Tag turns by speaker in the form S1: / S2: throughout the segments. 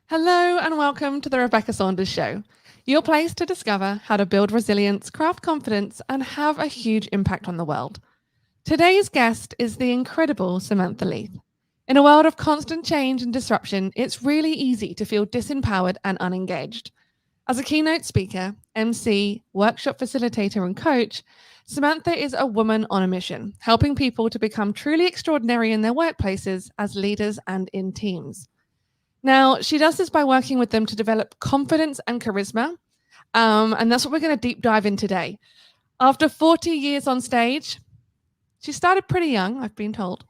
S1: Hello and welcome to the Rebecca Saunders Show, your place to discover how to build resilience, craft confidence, and have a huge impact on the world. Today's guest is the incredible Samantha Leith. In a world of constant change and disruption, it's really easy to feel disempowered and unengaged. As a keynote speaker, MC, workshop facilitator, and coach, Samantha is a woman on a mission, helping people to become truly extraordinary in their workplaces as leaders and in teams. Now, she does this by working with them to develop confidence and charisma. And that's what we're going to deep dive in today. After 40 years on stage, she started pretty young, I've been told.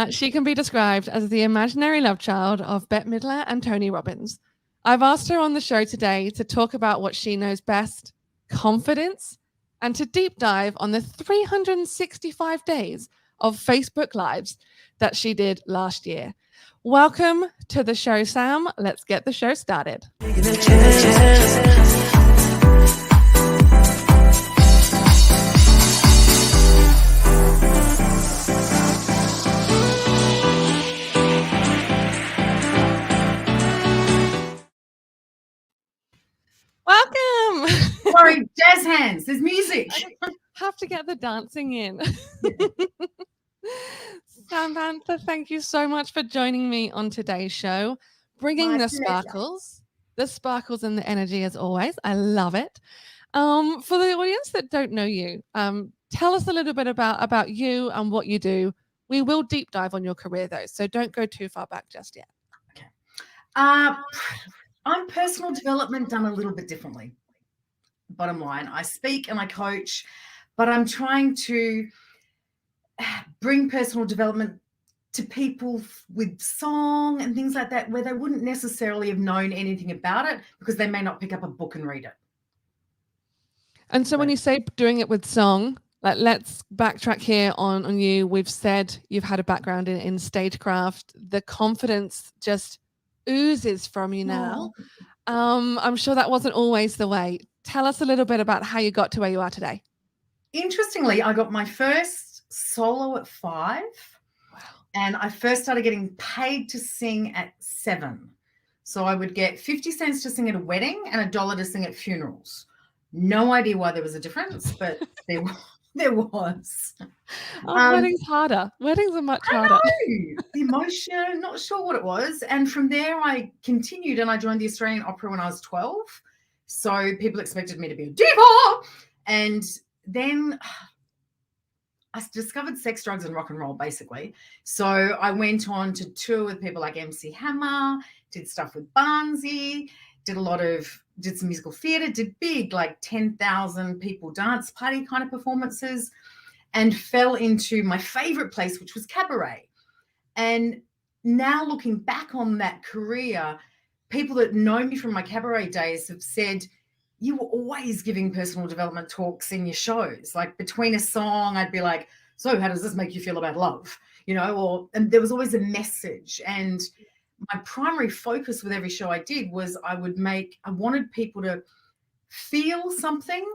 S1: She can be described as the imaginary love child of Bette Midler and Tony Robbins. I've asked her on the show today to talk about what she knows best, confidence, and to deep dive on the 365 days of Facebook Lives that she did last year. Welcome to the show, Sam. Let's get the show started. Welcome.
S2: Sorry, jazz hands. There's music.
S1: I have to get the dancing in. Samantha, thank you so much for joining me on today's show, bringing the sparkles and the energy as always. I love it. For the audience that don't know you, tell us a little bit about you and what you do. We will deep dive on your career though, so don't go too far back just yet.
S2: Okay. I'm personal development done a little bit differently. Bottom line, I speak and I coach, but I'm trying to bring personal development to people with song and things like that, where they wouldn't necessarily have known anything about it because they may not pick up a book and read it.
S1: And so when you say doing it with song, let's backtrack here on you. We've said you've had a background in stagecraft. The confidence just oozes from you now. I'm sure that wasn't always the way. Tell us a little bit about how you got to where you are today.
S2: Interestingly, I got my first solo at 5. Wow. And I first started getting paid to sing at 7. So I would get 50 cents to sing at a wedding and $1 to sing at funerals. No idea why there was a difference, but there was.
S1: Weddings harder. Weddings are much harder.
S2: The emotion, not sure what it was. And from there I continued and I joined the Australian Opera when I was 12. So people expected me to be a diva. And then I discovered sex, drugs, and rock and roll, basically. So I went on to tour with people like MC Hammer, did stuff with Barnsey, did some musical theatre, did big, like 10,000 people dance party kind of performances, and fell into my favourite place, which was cabaret. And now looking back on that career, people that know me from my cabaret days have said, you were always giving personal development talks in your shows. Like between a song, I'd be like, so how does this make you feel about love? And there was always a message. And my primary focus with every show I did was I wanted people to feel something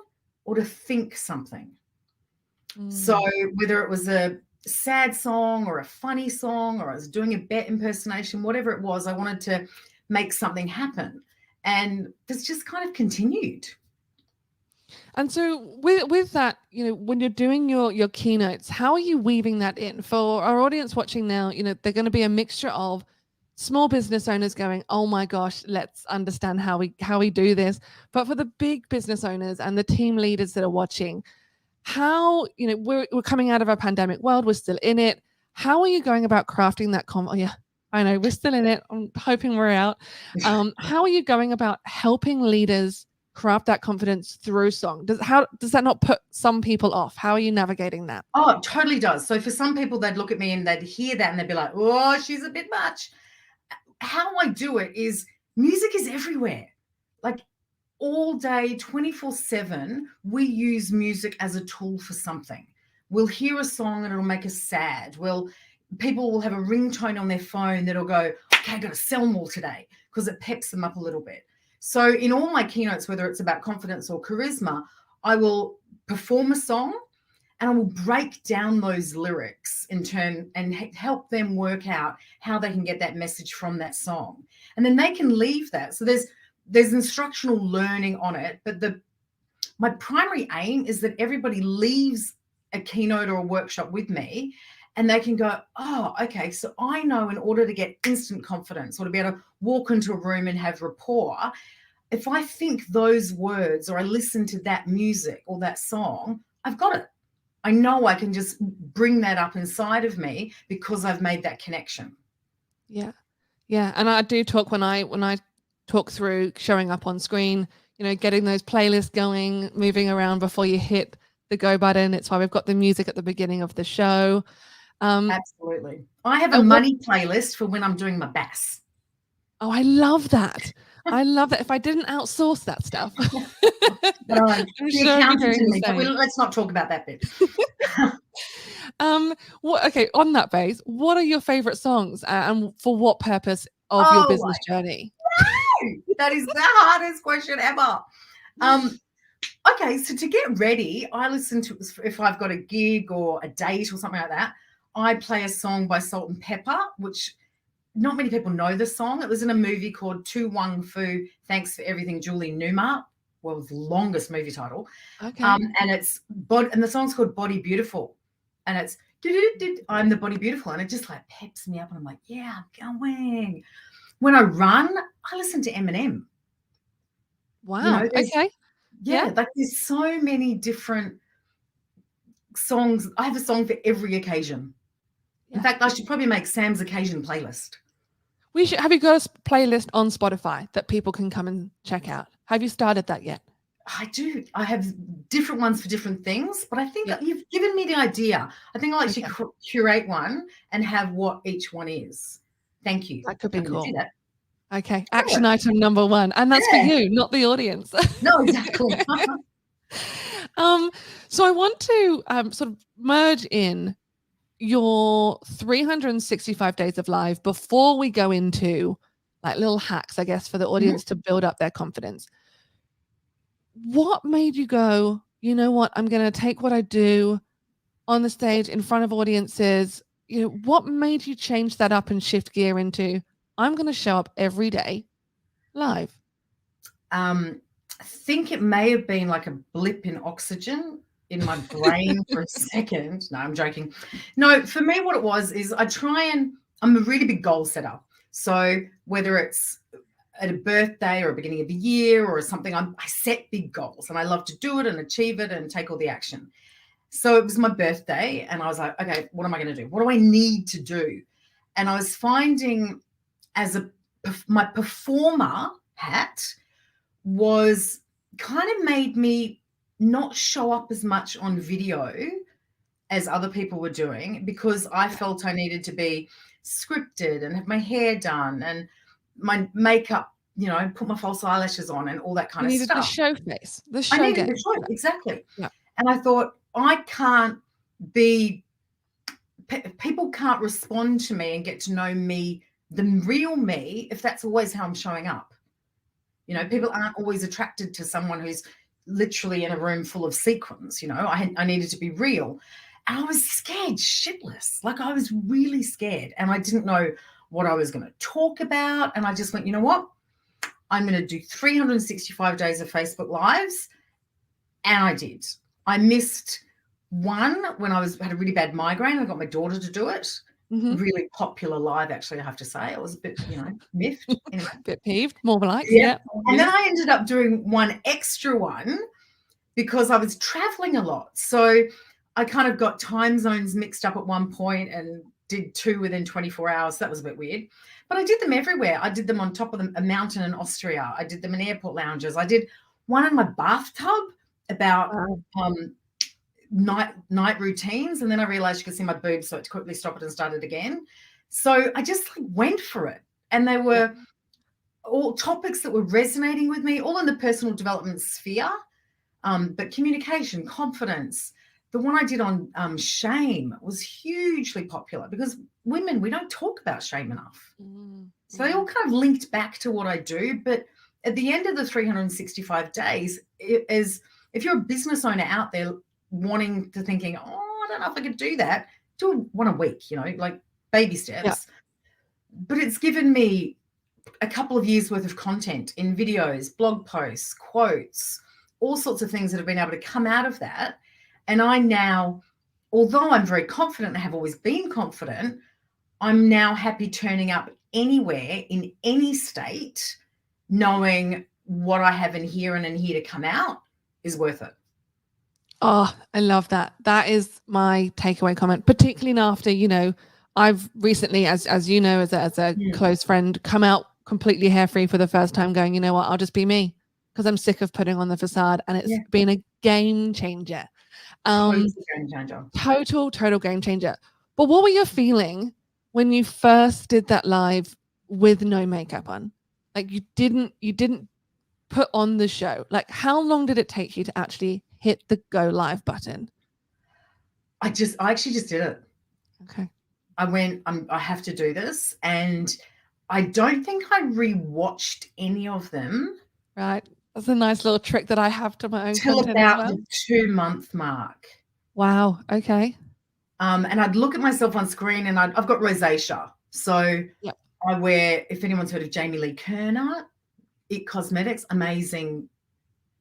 S2: or to think something. So whether it was a sad song or a funny song, or I was doing a Bette impersonation, whatever it was, I wanted to make something happen. And this just kind of continued.
S1: And so with that, when you're doing your keynotes, how are you weaving that in? For our audience watching now, they're going to be a mixture of small business owners going, oh my gosh, let's understand how we do this. But for the big business owners and the team leaders that are watching, how, we're coming out of a pandemic world, we're still in it. How are you going about crafting that I know we're still in it. I'm hoping we're out. How are you going about helping leaders craft that confidence through song? Does that not put some people off? How are you navigating that?
S2: Oh, it totally does. So for some people, they'd look at me and they'd hear that and they'd be like, oh, she's a bit much. How I do it is music is everywhere. Like all day, 24/7, we use music as a tool for something. We'll hear a song and it'll make us sad. People will have a ringtone on their phone that'll go, okay, I got to sell more today, because it peps them up a little bit. So in all my keynotes, whether it's about confidence or charisma, I will perform a song and I will break down those lyrics in turn and help them work out how they can get that message from that song. And then they can leave that. So there's instructional learning on it, but my primary aim is that everybody leaves a keynote or a workshop with me and they can go, oh, okay, so I know in order to get instant confidence or to be able to walk into a room and have rapport, if I think those words or I listen to that music or that song, I've got it. I know I can just bring that up inside of me because I've made that connection.
S1: Yeah. Yeah. And I do talk when I talk through showing up on screen, getting those playlists going, moving around before you hit the go button. It's why we've got the music at the beginning of the show.
S2: Absolutely. I have a money playlist for when I'm doing my bass.
S1: Oh, I love that. I love that. If I didn't outsource that stuff.
S2: The accountant in me, but let's not talk about that bit.
S1: Okay, on that base, what are your favorite songs and for what purpose of your business journey?
S2: No, that is the hardest question ever. Okay, so to get ready, I listen to, if I've got a gig or a date or something like that, I play a song by Salt and Pepper, which not many people know the song. It was in a movie called Tu Wong Fu, Thanks for Everything, Julie Newmar. Well, it was the longest movie title.
S1: Okay.
S2: And the song's called Body Beautiful. And it's I'm the Body Beautiful. And it just like peps me up. And I'm like, yeah, I'm going. When I run, I listen to Eminem.
S1: Wow. Okay.
S2: Yeah, like there's so many different songs. I have a song for every occasion. Yeah. In fact, I should probably make Sam's occasion playlist.
S1: Have you got a playlist on Spotify that people can come and check out? Have you started that yet?
S2: I do. I have different ones for different things, but I think you've given me the idea. I think I'll actually curate one and have what each one is. Thank you.
S1: That could be cool.
S2: Do that.
S1: Okay. Action item number 1. And that's for you, not the audience.
S2: No, exactly.
S1: So I want to sort of merge in your 365 days of live before we go into like little hacks, I guess, for the audience to build up their confidence. What made you go, you know what, I'm going to take what I do on the stage in front of audiences? What made you change that up and shift gear into, I'm going to show up every day live?
S2: I think it may have been like a blip in oxygen in my brain for a second. No, I'm joking. No, for me, what it was is I'm a really big goal setter. So whether it's at a birthday or a beginning of the year or something, I set big goals and I love to do it and achieve it and take all the action. So it was my birthday and I was like, okay, what am I going to do? What do I need to do? And I was finding my performer hat was kind of made me not show up as much on video as other people were doing because I felt I needed to be scripted and have my hair done and my makeup, put my false eyelashes on and all that kind of stuff.
S1: The show face.
S2: I needed the show, exactly. Yeah. And I thought, people can't respond to me and get to know me, the real me, if that's always how I'm showing up. People aren't always attracted to someone who's literally in a room full of sequins. I needed to be real. And I was scared shitless. Like I was really scared and I didn't know what I was going to talk about. And I just went, you know what? I'm going to do 365 days of Facebook Lives. And I did. I missed one when I had a really bad migraine. I got my daughter to do it. Mm-hmm. Really popular live, actually, I have to say. I was a bit, miffed. Anyway.
S1: A bit peeved, more like.
S2: Yeah. And then I ended up doing one extra one because I was traveling a lot. So I kind of got time zones mixed up at one point and did 2 within 24 hours. That was a bit weird. But I did them everywhere. I did them on top of a mountain in Austria. I did them in airport lounges. I did one in my bathtub about night routines, and then I realized you could see my boobs, so I had to quickly stop it and start it again. So I just went for it, and they were all topics that were resonating with me, all in the personal development sphere, but communication, confidence. The one I did on shame was hugely popular because women, we don't talk about shame enough. So they all kind of linked back to what I do. But at the end of the 365 days, if you're a business owner out there, wanting to thinking, oh, I don't know if I could do that. Do one a week, like baby steps.
S1: Yeah.
S2: But it's given me a couple of years worth of content in videos, blog posts, quotes, all sorts of things that have been able to come out of that. And I now, although I'm very confident and have always been confident, I'm now happy turning up anywhere in any state, knowing what I have in here and in here to come out is worth it.
S1: Oh, I love that. That is my takeaway comment, particularly after, I've recently, as you know, as a close friend, come out completely hair-free for the first time, going, you know what, I'll just be me, because I'm sick of putting on the facade, and it's been a game changer.
S2: Total game changer.
S1: Total game changer. But what were you feeling when you first did that live with no makeup on? Like you didn't put on the show. Like how long did it take you to actually hit the go live button?
S2: I actually just did it.
S1: Okay.
S2: I went, I have to do this. And I don't think I rewatched any of them.
S1: Right. That's a nice little trick that I have to my own
S2: till
S1: content
S2: about
S1: as well.
S2: the 2-month mark.
S1: Wow. Okay.
S2: And I'd look at myself on screen, and I've got rosacea. So I wear, if anyone's heard of Jamie Lee Kerner, It Cosmetics, amazing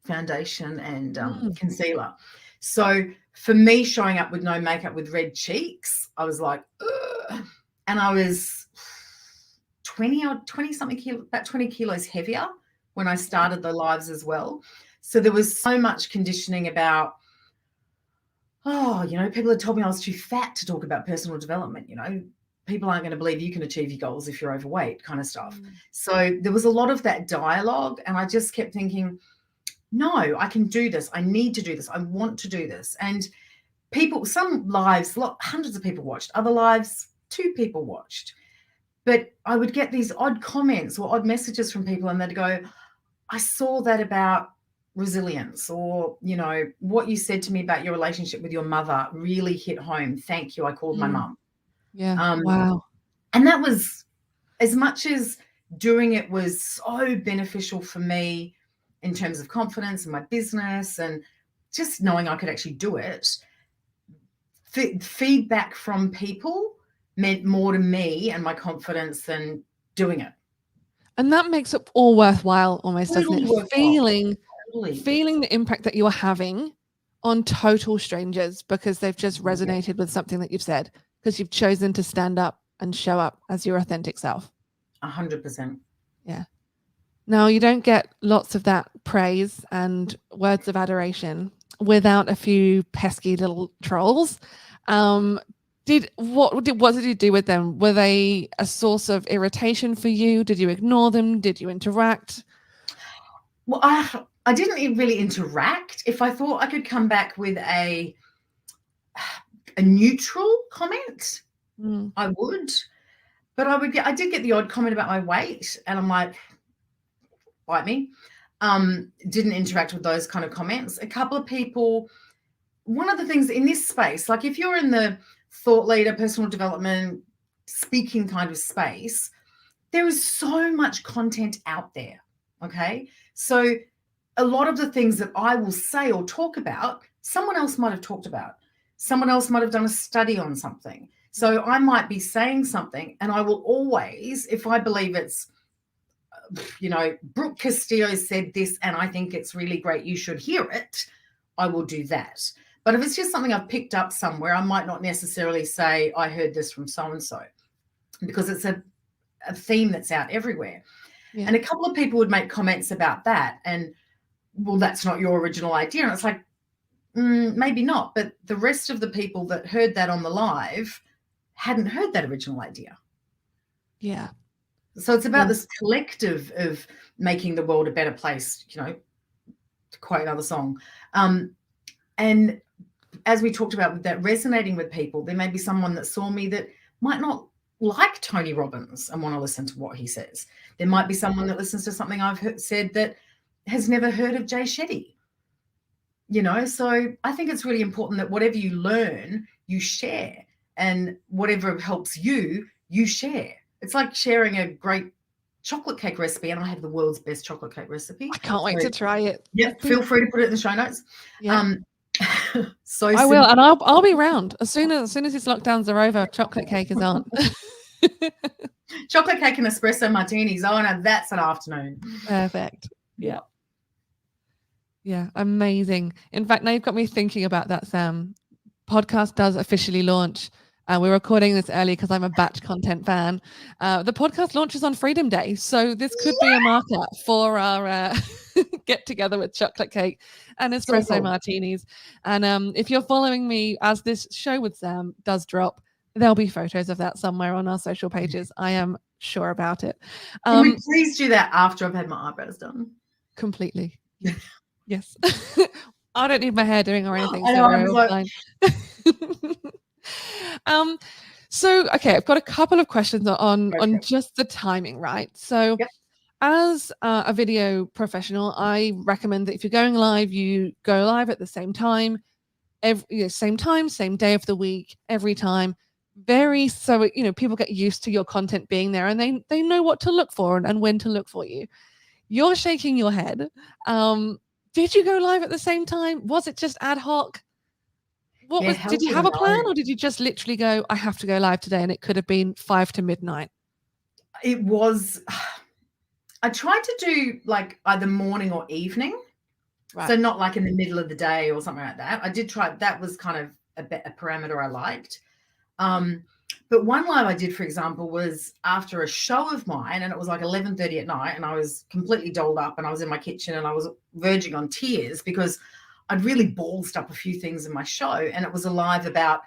S2: foundation and concealer. So for me, showing up with no makeup with red cheeks, I was like, ugh. And I was 20 something kilos, about 20 kilos heavier when I started the lives as well. So there was so much conditioning about, people had told me I was too fat to talk about personal development. People aren't going to believe you can achieve your goals if you're overweight, kind of stuff. So there was a lot of that dialogue, and I just kept thinking, no, I can do this. I need to do this. I want to do this. And people, some lives, hundreds of people watched. Other lives, 2 people watched. But I would get these odd comments or odd messages from people, and they'd go, I saw that about resilience, or, what you said to me about your relationship with your mother really hit home. Thank you. I called my mum.
S1: Yeah. Wow.
S2: And that was, as much as doing it was so beneficial for me in terms of confidence and my business and just knowing I could actually do it, feedback from people meant more to me and my confidence than doing it.
S1: And that makes it all worthwhile almost, doesn't it? Feeling the impact that you're having on total strangers because they've just resonated with something that you've said, because you've chosen to stand up and show up as your authentic self.
S2: 100%.
S1: Yeah. Now, you don't get lots of that praise and words of adoration without a few pesky little trolls. What did you do with them? Were they a source of irritation for you? Did you ignore them? Did you interact?
S2: Well, I didn't really interact. If I thought I could come back with a neutral comment, I would. But I did get the odd comment about my weight, and I'm like, bite me. Didn't interact with those kind of comments. A couple of people, one of the things in this space, like if you're in the thought leader, personal development, speaking kind of space, there is so much content out there. Okay. So a lot of the things that I will say or talk about, someone else might have talked about. Someone else might have done a study on something. So I might be saying something, and I will always, if I believe it's, Brooke Castillo said this and I think it's really great, you should hear it, I will do that. But if it's just something I've picked up somewhere, I might not necessarily say I heard this from so-and-so, because it's a theme that's out everywhere. Yeah. And a couple of people would make comments about that and, well, that's not your original idea. And it's like, maybe not. But the rest of the people that heard that on the live hadn't heard that original idea.
S1: Yeah.
S2: So it's about this collective of making the world a better place, to quote another song. And as we talked about with that resonating with people, there may be someone that saw me that might not like Tony Robbins and want to listen to what he says. There might be someone that listens to something I've said that has never heard of Jay Shetty. So I think it's really important that whatever you learn, you share, and whatever helps you, you share. It's like sharing a great chocolate cake recipe, and I have the world's best chocolate cake recipe.
S1: I can't wait to try it.
S2: Yeah, feel free to put it in the show notes. Yeah. So
S1: I will,
S2: simple.
S1: and I'll be round as soon as these lockdowns are over. Chocolate cake is on.
S2: Chocolate cake and espresso martinis. Oh no, that's an afternoon.
S1: Perfect. Yeah. Yeah, amazing. In fact, now you've got me thinking about that, Sam. Podcast does officially launch. We're recording this early because I'm a batch content fan. The podcast launches on Freedom Day, so this could be a marker for our get together with chocolate cake and espresso
S2: So cool.
S1: martinis. And if you're following me as this show with Sam does drop, there'll be photos of that somewhere on our social pages. I am sure about it.
S2: Can we please do that after I've had my eyebrows done?
S1: Completely. Yeah. Yes. I don't need my hair doing or anything.
S2: I
S1: So
S2: know,
S1: we're
S2: I'm
S1: all
S2: like-
S1: fine. So okay, I've got a couple of questions on just the timing, right? So
S2: Yep.
S1: as a video professional, I recommend that if you're going live, you go live at the same time, same time, same day of the week, every time. So people get used to your content being there, and they know what to look for and when to look for you. You're shaking your head. Did you go live at the same time? Was it just ad hoc? Did you have a plan, or did you just literally go, I have to go live today, and it could have been 5 to midnight?
S2: It was, I tried to do like either morning or evening. Right. So not like in the middle of the day or something like that. I did try, that was kind of a parameter I liked. But one live I did, for example, was after a show of mine, and it was like 11:30 at night, and I was completely dolled up, and I was in my kitchen, and I was verging on tears because I'd really ballsed up a few things in my show, and it was a live about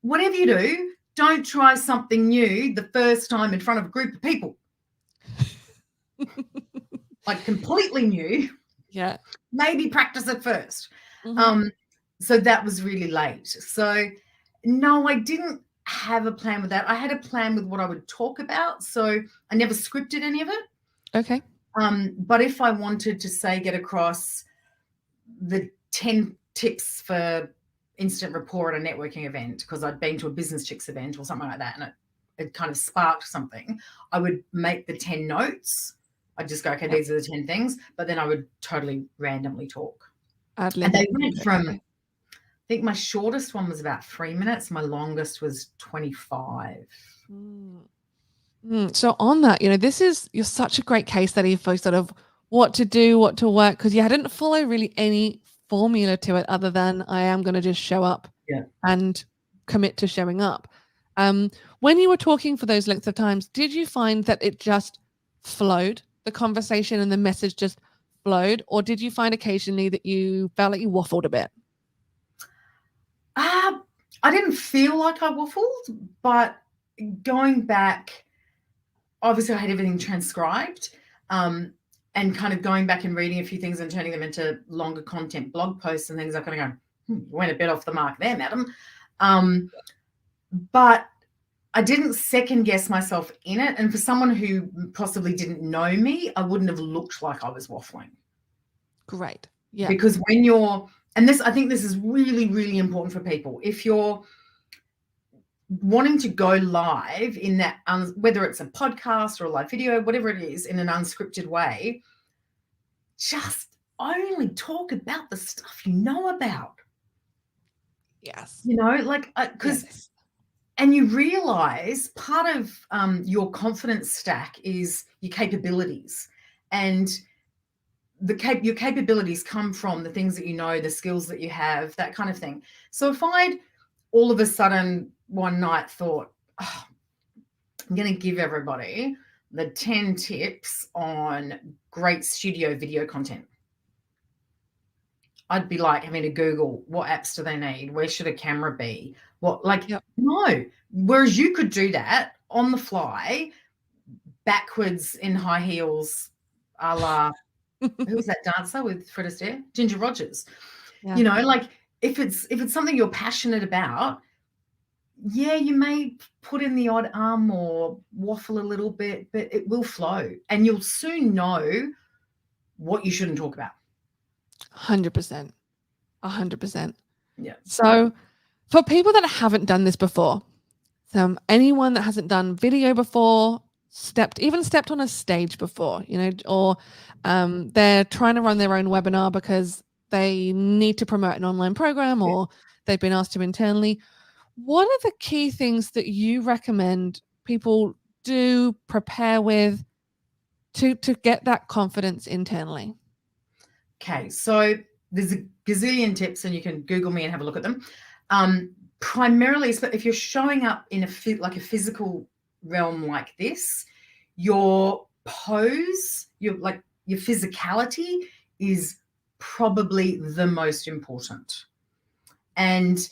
S2: whatever you do, don't try something new the first time in front of a group of people. Like completely new.
S1: Yeah.
S2: Maybe practice it first. Mm-hmm. So that was really late. So no, I didn't have a plan with that. I had a plan with what I would talk about. So I never scripted any of it.
S1: Okay.
S2: But if I wanted to say, get across the 10 tips for instant rapport at a networking event, because I'd been to a business chicks event or something like that, and it kind of sparked something, I would make the 10 notes. I'd just go, okay, these are the 10 things, but then I would totally randomly talk. And they went from, I think my shortest one was about 3 minutes. My longest was 25.
S1: So on that, you're such a great case study for sort of what to do, what to work, because you didn't follow really any formula to it other than I am going to just show up and commit to showing up. When you were talking for those lengths of times, did you find that it just flowed? The conversation and the message just flowed, or did you find occasionally that you felt like you waffled a bit?
S2: I didn't feel like I waffled, but going back, obviously I had everything transcribed, and kind of going back and reading a few things and turning them into longer content blog posts and things. I kind of go, you went a bit off the mark there, madam. But I didn't second guess myself in it. And for someone who possibly didn't know me, I wouldn't have looked like I was waffling.
S1: Great. Yeah.
S2: Because when you're, and this, I think this is really, really important for people. If you're wanting to go live in that, whether it's a podcast or a live video, whatever it is, in an unscripted way, just only talk about the stuff you know about.
S1: Yes.
S2: Like, because, and you realize part of your confidence stack is your capabilities, and your capabilities come from the things that you know, the skills that you have, that kind of thing. So if I'd all of a sudden one night thought, oh, I'm going to give everybody the 10 tips on great studio video content, I'd be like having to Google what apps do they need? Where should a camera be? No. Whereas you could do that on the fly, backwards in high heels, a la, who was that dancer with Fred Astaire? Ginger Rogers. Yeah. Like if it's something you're passionate about, you may put in the odd or waffle a little bit, but it will flow, and you'll soon know what you shouldn't talk about.
S1: 100%. 100%.
S2: Yeah.
S1: So for people that haven't done this before, anyone that hasn't done video before, stepped on a stage before, or they're trying to run their own webinar because they need to promote an online program or they've been asked to internally. What are the key things that you recommend people do, prepare with to get that confidence internally?
S2: Okay, so there's a gazillion tips, and you can Google me and have a look at them. Primarily, if you're showing up in a physical realm like this, your pose, your physicality is probably the most important. And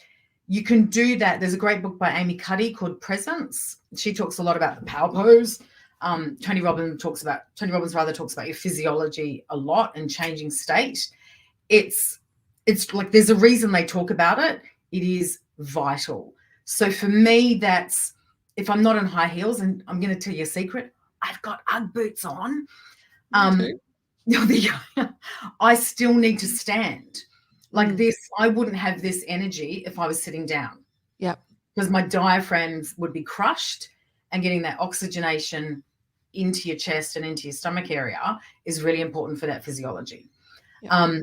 S2: you can do that. There's a great book by Amy Cuddy called Presence. She talks a lot about the power pose. Tony Robbins talks about your physiology a lot and changing state. It's like there's a reason they talk about it. It is vital. So for me, that's if I'm not in high heels, and I'm going to tell you a secret, I've got Ugg boots on. I still need to stand. Like this, I wouldn't have this energy if I was sitting down.
S1: Yep.
S2: Because my diaphragms would be crushed, and getting that oxygenation into your chest and into your stomach area is really important for that physiology. Yep.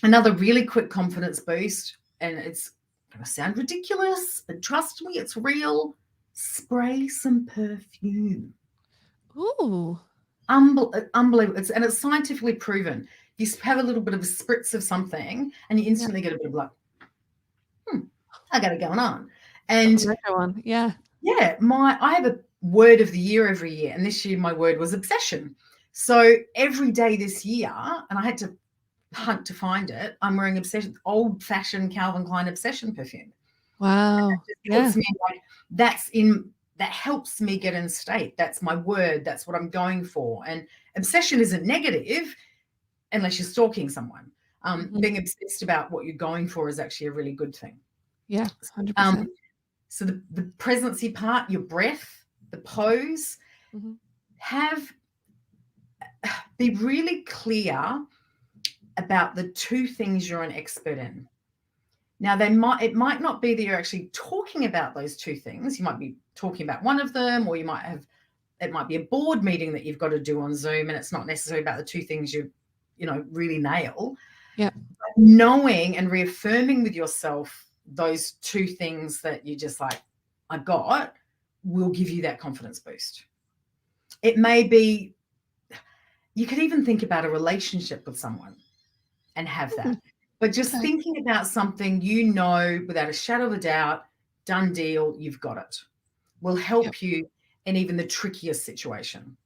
S2: Another really quick confidence boost, and it's going to sound ridiculous, but trust me, it's real. Spray some perfume.
S1: Ooh.
S2: Unbelievable. It's scientifically proven. You have a little bit of a spritz of something and you instantly get a bit of like, I got it going on. And
S1: yeah.
S2: I have a word of the year every year, and this year my word was obsession. So every day this year, and I had to hunt to find it, I'm wearing old-fashioned Calvin Klein obsession perfume.
S1: Wow.
S2: That helps me get in state. That's my word. That's what I'm going for. And obsession isn't negative unless you're stalking someone. Being obsessed about what you're going for is actually a really good thing.
S1: Yeah, 100%.
S2: So the presency part, your breath, the pose, be really clear about the two things you're an expert in. Now, it might not be that you're actually talking about those two things. You might be talking about one of them, or it might be a board meeting that you've got to do on Zoom, and it's not necessarily about the two things you really nail.
S1: Yeah.
S2: But knowing and reaffirming with yourself those two things that you just like, I got, will give you that confidence boost. It may be, you could even think about a relationship with someone and have that. But just thinking about something without a shadow of a doubt, done deal, you've got it, will help you in even the trickiest situation.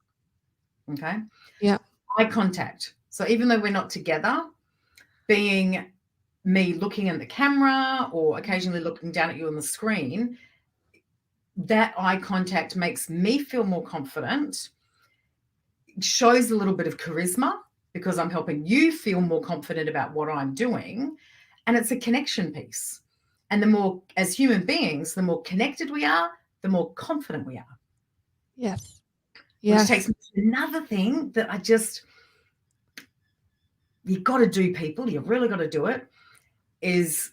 S2: Okay?
S1: Yeah.
S2: Eye contact. So even though we're not together, being me looking at the camera or occasionally looking down at you on the screen, that eye contact makes me feel more confident. It shows a little bit of charisma, because I'm helping you feel more confident about what I'm doing. And it's a connection piece. And the more, as human beings, the more connected we are, the more confident we are.
S1: Yes.
S2: Which takes me to another thing that you've got to do, people. You've really got to do it, is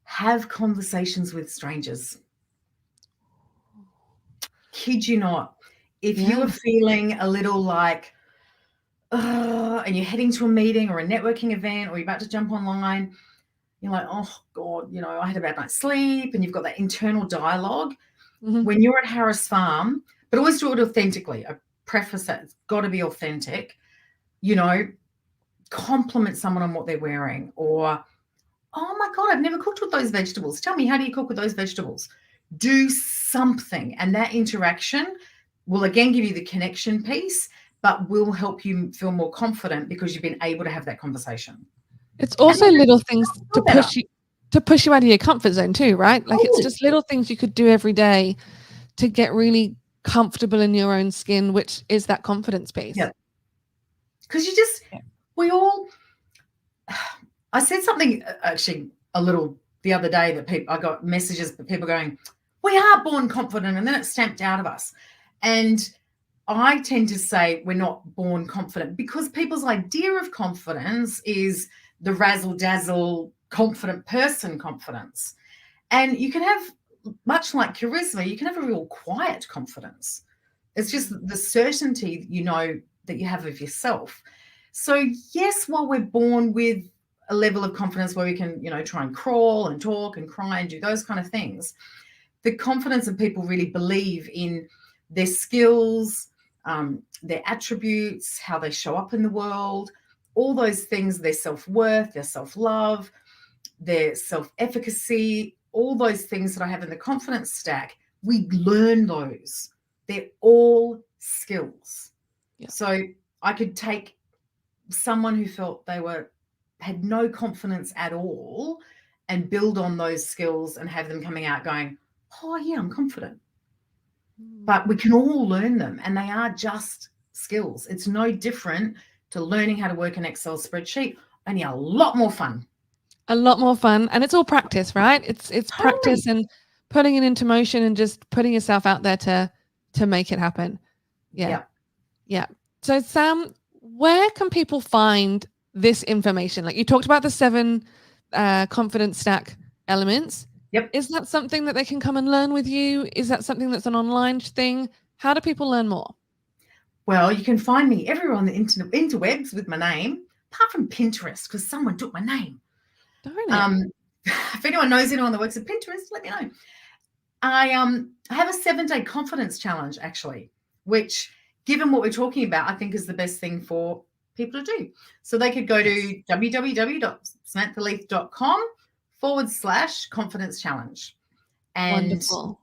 S2: have conversations with strangers. Kid you not. If you are feeling a little like, and you're heading to a meeting or a networking event, or you're about to jump online, you're like, oh God, I had a bad night's sleep, and you've got that internal dialogue. When you're at Harris Farm, but always do it authentically. I preface that it's got to be authentic. Compliment someone on what they're wearing, or, oh my God, I've never cooked with those vegetables. Tell me, how do you cook with those vegetables? Do something, and that interaction will again give you the connection piece, but will help you feel more confident because you've been able to have that conversation.
S1: It's also little things to push you out of your comfort zone too, right? Like it's just little things you could do every day to get really comfortable in your own skin, which is that confidence piece.
S2: Yeah. Because I said something actually a little the other day that I got messages of people going, we are born confident, and then it's stamped out of us. And I tend to say we're not born confident, because people's idea of confidence is the razzle-dazzle confident person confidence. And you can have, much like charisma, you can have a real quiet confidence. It's just the certainty that you have of yourself. So yes, while we're born with a level of confidence where we can, try and crawl and talk and cry and do those kind of things. The confidence of people really believe in their skills, their attributes, how they show up in the world, all those things, their self-worth, their self-love, their self-efficacy, all those things that I have in the confidence stack. We learn those. They're all skills. Yeah. So I could take someone who felt they had no confidence at all and build on those skills and have them coming out going, oh yeah, I'm confident. But we can all learn them, and they are just skills. It's no different to learning how to work an Excel spreadsheet, only a lot more fun.
S1: A lot more fun. And it's all practice, right? It's totally. Practice and putting it into motion and just putting yourself out there to make it happen. Yeah. So Sam, where can people find this information? Like you talked about the 7 confidence stack elements.
S2: Yep.
S1: Is that something that they can come and learn with you? Is that something that's an online thing? How do people learn more?
S2: Well, you can find me everywhere on the interwebs with my name, apart from Pinterest, because someone took my name.
S1: Darn it.
S2: If anyone knows anyone that works at Pinterest, let me know. I have a 7-day confidence challenge, actually, which, given what we're talking about, I think is the best thing for people to do. So they could go to www.samanthaleith.com/confidence challenge. And
S1: wonderful.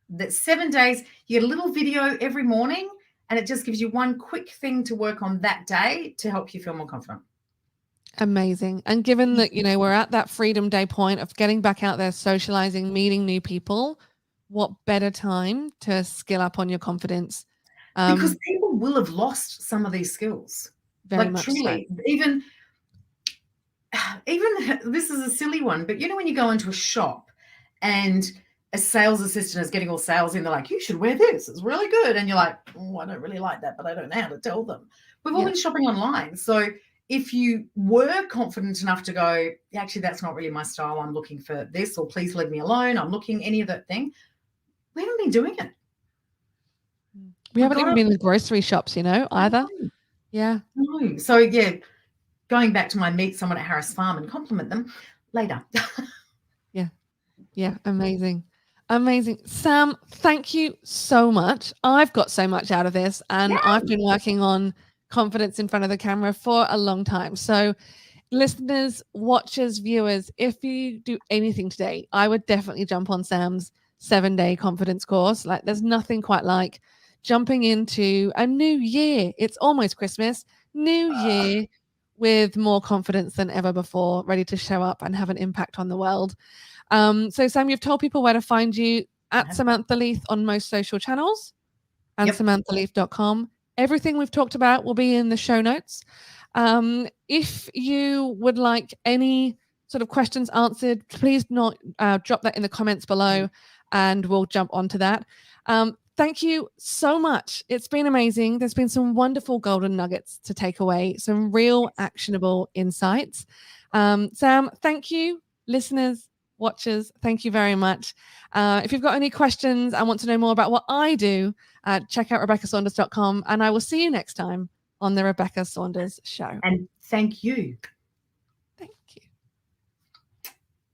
S2: That's 7 days. You get a little video every morning, and it just gives you one quick thing to work on that day to help you feel more confident.
S1: Amazing. And given that, we're at that Freedom Day point of getting back out there, socializing, meeting new people, what better time to skill up on your confidence?
S2: Because people will have lost some of these skills.
S1: Very much
S2: truly.
S1: So.
S2: Even this is a silly one, but when you go into a shop and a sales assistant is getting all sales in, they're like, you should wear this, it's really good. And you're like, oh, I don't really like that, but I don't know how to tell them. We've all been shopping online. So if you were confident enough to go, actually, that's not really my style, I'm looking for this, or please leave me alone, I'm looking any of that thing, we haven't been doing it.
S1: We haven't even been in the grocery shops, either. Yeah.
S2: No. So going back to my meet someone at Harris Farm and compliment them later.
S1: Yeah. Amazing. Sam, thank you so much. I've got so much out of this, and I've been working on confidence in front of the camera for a long time. So listeners, watchers, viewers, if you do anything today, I would definitely jump on Sam's 7-day confidence course. Like there's nothing quite like jumping into a new year. It's almost Christmas, new year with more confidence than ever before, ready to show up and have an impact on the world. So Sam, you've told people where to find you at Samantha Leith on most social channels and samanthaleith.com. Everything we've talked about will be in the show notes. If you would like any sort of questions answered, please drop that in the comments below and we'll jump onto that. Thank you so much. It's been amazing. There's been some wonderful golden nuggets to take away, some real actionable insights. Sam, thank you. Listeners, watchers, thank you very much. If you've got any questions and want to know more about what I do, check out RebeccaSaunders.com, and I will see you next time on the Rebecca Saunders Show.
S2: And thank you.
S1: Thank you.